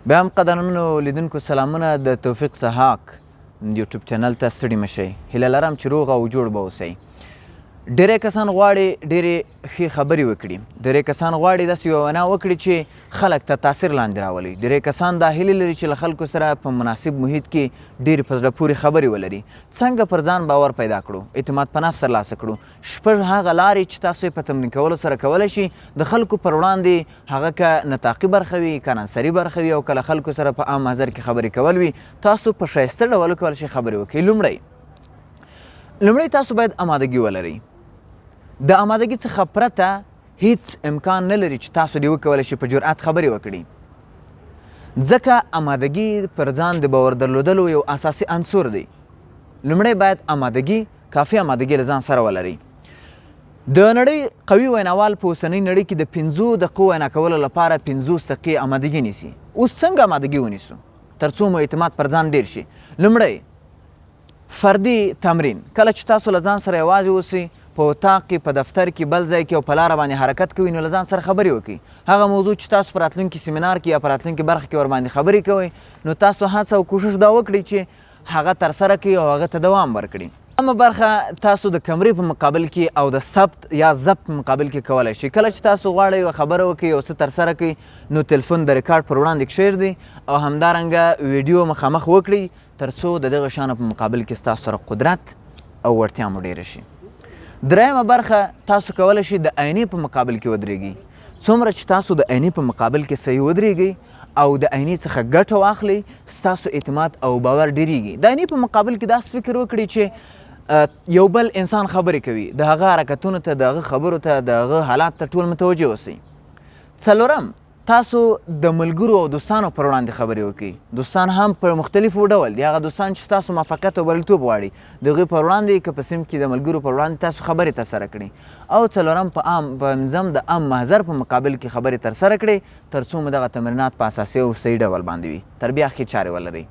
بیا هم قدرمنو لیدونکو سلامونه د توفیق سحاق یوټیوب چینل ته ستړي مه شئ. هیله لرم چې روغ او جوړ به اوسئ. ډېری کسان غواړي ډېرې ښې خبرې وکړي، ډېری کسان غواړي داسې یوه وینا وکړي چې خلک ته تاثیر لاندې راولي، ډېری کسان دا هیلې لري چې له خلکو سره په مناسب محیط کې ډېرې په زړه پورې خبرې ولري. څنګه پر ځان باور پیدا کړو، اعتماد په نفس ترلاسه کړو. شپږ هغه لارې چې تاسو یې په تمرین کولو سره کولی شي د خلکو پر وړاندې هغه که نطاقي برخه وي، که نثري برخه وي او که له خلکو سره په عام محضر کې خبرې کول وي، تاسو په ښایسته ډول وکولی شئ خبرې وکړئ. لومړی تاسو باید امادګي ولرئ. د امادګي څخه پرته هیڅ امکان نه لري چې تاسو دې وکولی شئ په جرأت خبرې وکړي، ځکه امادګي پر ځان د باور درلودلو یو اساسي عنصر دی. لومړی باید کافي امادګي له ځان سره ولرئ. د نړۍ قوي ویناوال په اوسنۍ نړۍ کې د 5 دقیقو وینا کولو لپاره 50 دقیقې امادګي نیسي. اوس څنګه امادګي ونیسو تر څو مو اعتماد پر ځان ډیر شي؟ لومړی فردي تمرین. کله چې تاسو له ځان سره یوازې اوسئ، په اتاق کې، په دفتر کې، بل ځای کې او په لاره باندې حرکت کوئ، نو له ځان سره خبرې وکړئ. هغه موضوع چې تاسو په راتلونکي سیمینار کې یا په راتلونکي برخه کې ورباندې خبرې کوئ، نو تاسو هڅه او کوشش دا وکړئ چې هغه ترسره کړئ او هغه ته دوام ورکړئ. اما برخه تاسو د کمرې په مقابل کې او د ثبت یا ضبط په مقابل کې کولی شئ. کله چې تاسو غواړئ یوه خبره وکړئ، یو څه ترسره کړئ، نو تلفون د ریکارډ پر وړاندې کښېږدئ او همدارنګه ویډیو مخامخ وکړئ تر څو د دغه شیانو په مقابل کې ستاسو سره قدرت او وړتیا مو ډېره شي. درېیمه برخه تاسو کولی شئ د آینې په مقابل کې ودرېږئ. څومره چې تاسو د آینې په مقابل کې صحیح ودرېږئ او د آینې څخه ګټه واخلئ، ستاسو اعتماد او باور ډېرېږي. د آینې په مقابل کې داسې فکر وکړئ چې یو بل انسان خبرې کوي، د هغه حرکتونو ته، د هغه خبرو ته، د هغه حالات ته ټول متوجه اوسئ. څلورم، تاسو د ملګرو او دوستانو پر وړاندې خبرې وکړئ. دوستان هم په مختلفو ډول دي. هغه دوستان چې ستاسو موافقت او بریالیتوب غواړي، د هغوی پر وړاندې که په صنف کې د ملګرو پر وړاندې تاسو خبرې ترسره کړئ. او څلورم، پنځم د عام محضر په مقابل کې خبرې ترسره کړئ تر څو مو دغه تمرینات په اساسي او صحیح ډول باندې وي. تر بیا ښې چارې ولرئ.